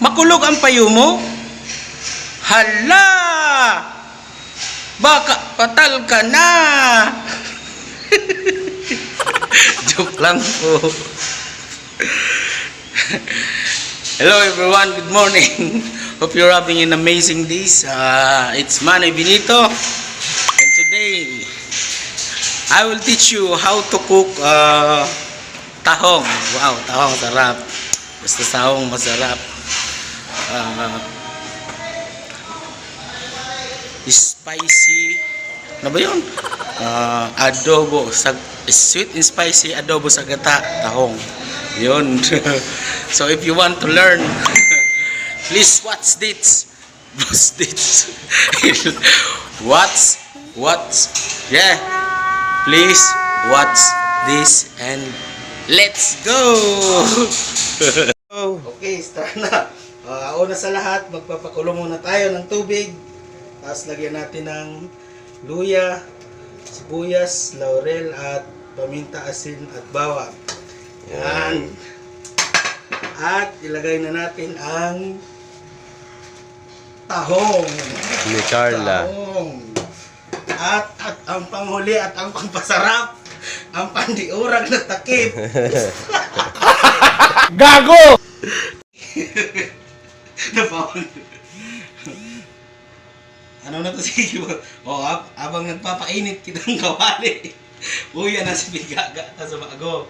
Makulog ang payo mo? Hala! Baka patal ka na! Joke lang po. Hello everyone, good morning. Hope you're having an amazing day. It's Manny Benito. And today, I will teach you how to cook tahong. Wow, tahong sarap. Basta tahong masarap. Spicy. Ano ba yun? Adobo. Sweet and spicy adobo sa gata. Tahong. Yun. So if you want to learn, please watch this. Watch this. Yeah. Please watch this and let's go. Okay, start na. Una sa lahat, magpapakulo muna tayo ng tubig. Tapos lagyan natin ng luya, sibuyas, laurel at paminta, asin at bawang. Yan. At ilagay na natin ang tahong. Ni Carla. Tahong. At ang panghuli at ang pangpasarap, ang pandiurag na takip. Gago! Ano na to sige? Abang nagpapainit kitang kawali. Uy, yan na si Bigaga sa bago.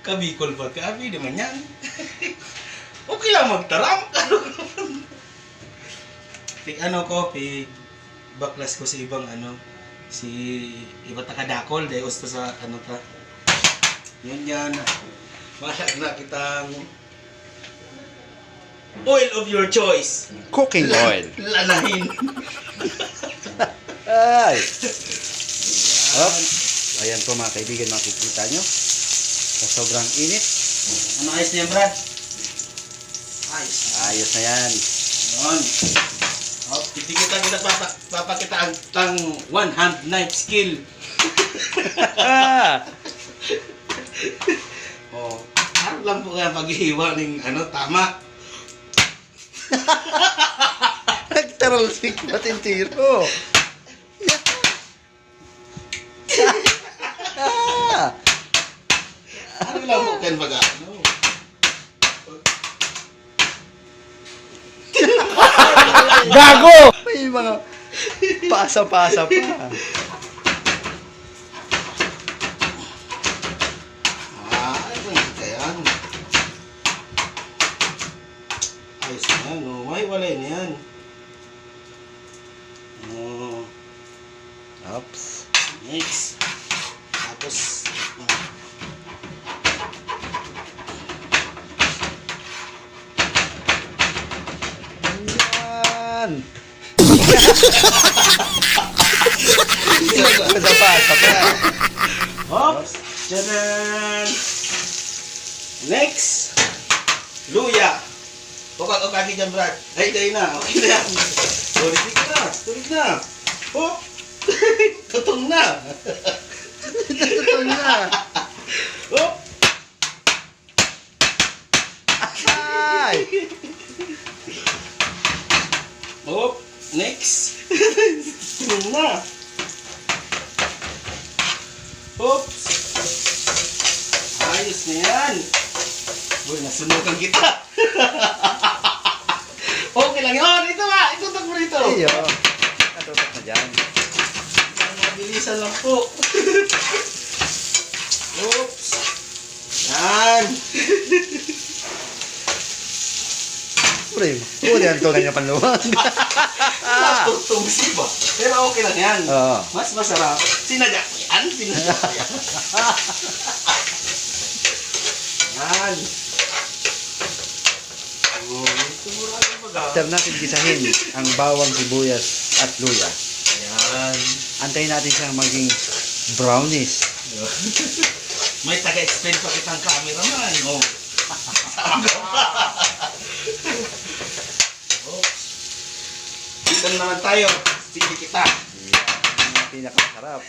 Kabikol ba? Kabi naman yan. Okay lang magtaram. Baklas ko sa ibang si iba takadakol dahil gusto sa ta. Yan. Malag na kitang oil of your choice. Cooking oil. Lalahin. Ay. Up. Ayan po mga kaibigan, makikita nyo. Sa sobrang init. Ano ayos niya, Brad? Ayos. Ayos na yan. Yun. Titikita kita papakita ang one hand knife skill. Ano lang po kaya paghihiwa ng tama. Nagtaralsik natin tiro. Ano lang po kaya Gago! May mga pasa-pasa pa. Ano ba yan? Ayos na yan, may walay na yan. Oops. Next. Tapos, Yan. Pasa-pasa pa. oops. Tcharan! Next. Luya. Okay dyan, Brad. Ay, kayo na. Okay na yan. Tulig na. Oh! Tutong na. Totoo na. Oh! Ay! Oh! Next. Tutong na. Oops! Ayos na yan. Uy, nasunugan kita. Okay lang yun. Ito ba? Itutok mo rito. Iyo. Natutok na dyan. Mabilisan lang po. Oops. Yan. Pre, huli ang tunay niya panluwag. Natutong siba. Pero okay lang yan. Oo. Mas masarap. Sinadya ko yan. Sinadya ko yan. Yan. Ito mo lang yung After natin gisahin ang bawang, sibuyas at luya, Yan. antayin natin siyang maging brownish. May taga-explain pa kitang cameraman. Oh. Oops. Dito naman tayo. Sige kita. Yan ang pinakasarap.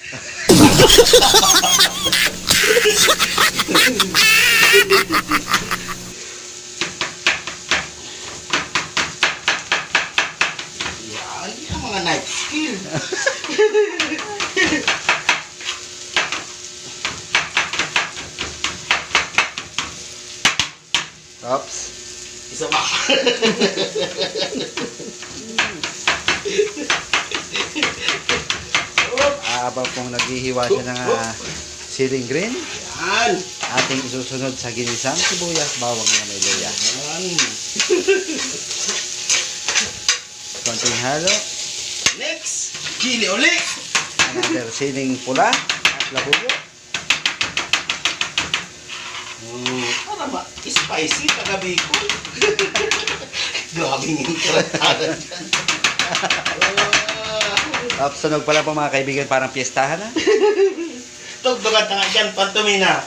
skill. Oops. Isa pa. Habang pong naghihiwa siya ng siling green, Yan. ating isusunod sa ginisang sibuyas, bawang na may luya. Yan. Konting halo, Next, chili ulit. another siling pula at labuyo. Para ma-spicy kagabi ko. Gawing intrataran. Tapos sunog pala po mga kaibigan, parang piyestahan na. Tugdugan na nga dyan, pantumina.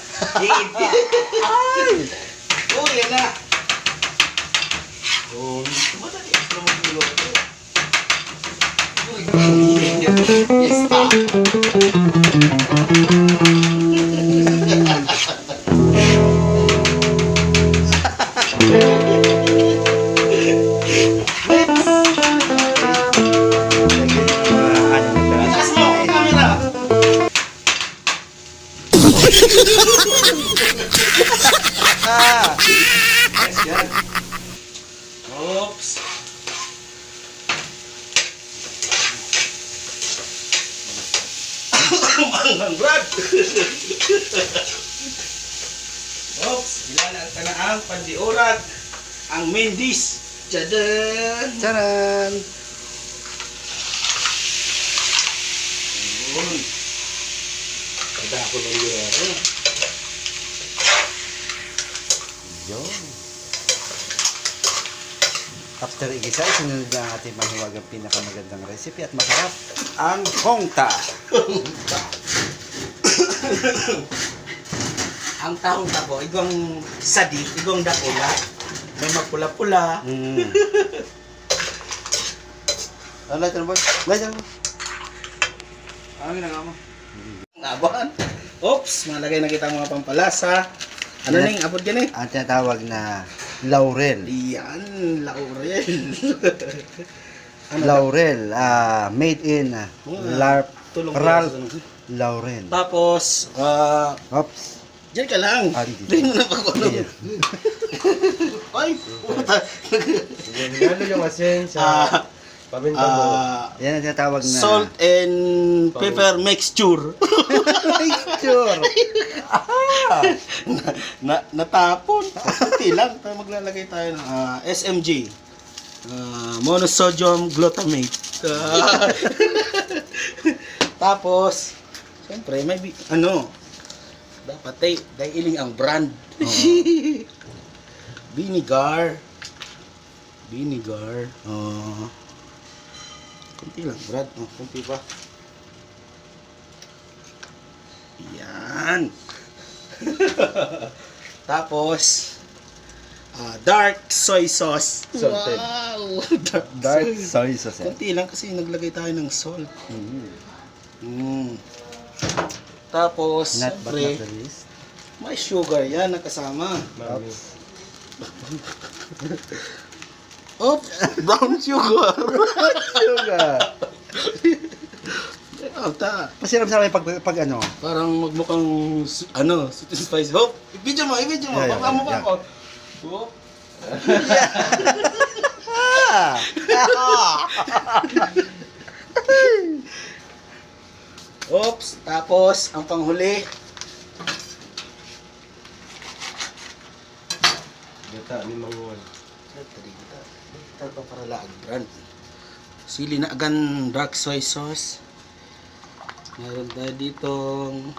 Oh, yan na. Oh, madali ako mag-iluto. Pista. Taas mo ang camera. Yan. Oops. Manghang Brad. Oops, ilalang ka na ang pandiurag, ang main dish. Tchadan! Charan! Yun. Kada ako ng yero. Yun. After igisa, sunod na ang ating mahiwagang pinakamagandang recipe at masarap, ang hongta. Ang tahong tabo, igong sadi, igong dakula. May mapula-pula. Light na boy. Light na boy. Ano ginagawa mo? Naban. Oops, malagay na kita mga pampalasa. Ano ning abot gani? Ang tinatawag na laurel. Yan, laurel. Laurel, made in Tulong Ralph ko. Lauren. Tapos, Oops. diyan ka lang. Dito. Hindi mo na pakulong. Ay, puta. Ano yung asin sa paminta mo? Yan ang tinatawag na Salt and pepper mixture. Sure. Natapon. Kunti lang. Pero maglalagay tayo ng SMG. Monosodium glutamate. Tapos, siyempre, may dapat iling ang brand. Vinegar. Kunti lang, Brad. Kunti pa. Yan. Tapos, dark soy sauce. Salted. Wow! dark soy sauce. Kunti lang kasi naglagay tayo ng salt. Tapos, Not but siyempre, not the least. may sugar yan nakasama. Mami. Oops, brown sugar. Sugar. Masarap sa akin pag ano. Parang magmukhang sweet and spicy. Hop, i-video mo. Yeah, Baka mo yeah. ako. Hop. Oops, tapos ang panghuli. Gata ni Manguan. Ito pa para laag brand. Sili na agan dark soy sauce. Meron tayo ditong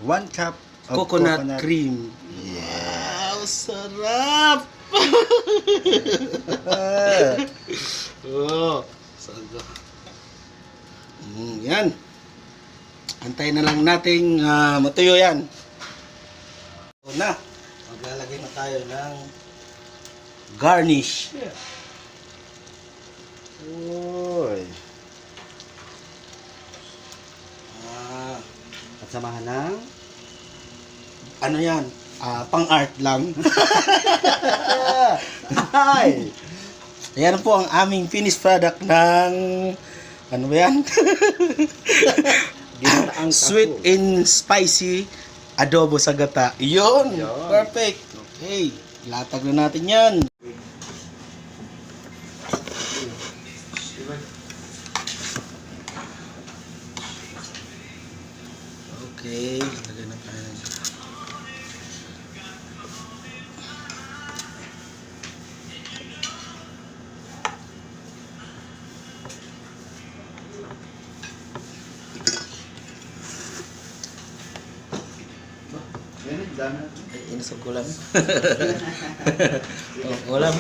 1 cup of coconut cream. Yeah. Wow, sarap! Oh, saga. Yan. Antayin na lang nating matuyo yan. Una, maglalagay na tayo ng garnish. Uy. At samahan ng Ano yan? Pang art lang. Ay! Ayan po ang aming finished product ng ano ba yan? Ginataang Sweet tapo. and spicy adobo sa gata. Yun! Yun. Perfect! Okay, latag na natin yan. Okay, lagay na tayo. Yan, dami. Ay, inusog ko lang. Oh, ulam.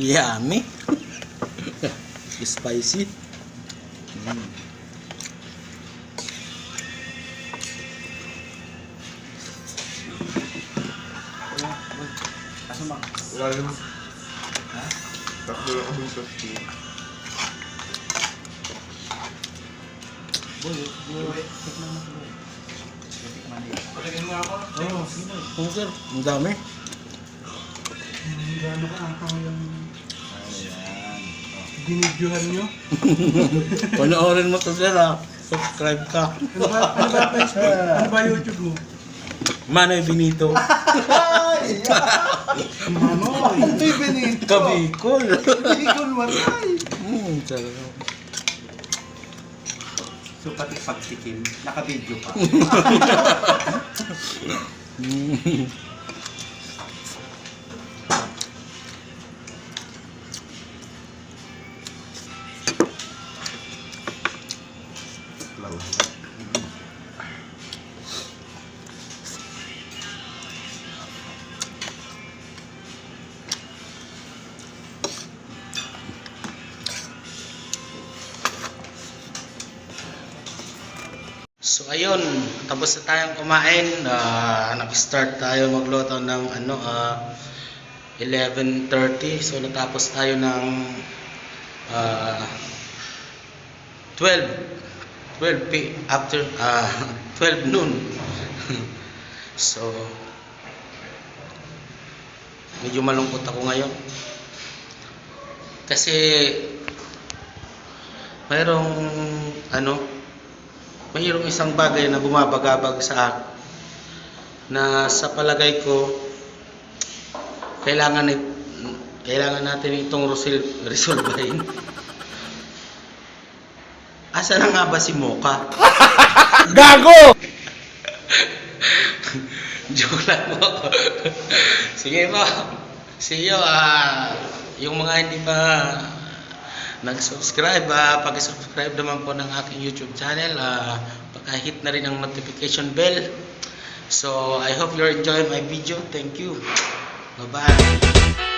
Yummy. Spicy. Lalim. Takbo ako dito. Oh, sir. Ang dami. Gano'n ka ang pangalang binidyohan nyo? Panoorin mo to, sir, ha. Subscribe ka. Ano ba Facebook? Ano ba YouTube mo? Manoy Benito. Manoy! Ito'y Benito! Kabikol. Bicol Manay! Talaga. So pati pagtikim, naka-video pa. So ayun, tapos na tayong kumain. Nag-start tayo magluto ng 11:30. So natapos tayo ng 12 after 12 noon. So medyo malungkot ako ngayon. Kasi mayroong isang bagay na bumabagabag sa akin na sa palagay ko kailangan natin itong resolbahin. Asa na nga ba si Mocha? Gago! Joke lang po. Sige po. See you. Yung mga hindi pa nag-subscribe, pag-subscribe naman po ng aking YouTube channel. Paka-hit na rin ang notification bell. So, I hope you're enjoying my video. Thank you. Bye-bye.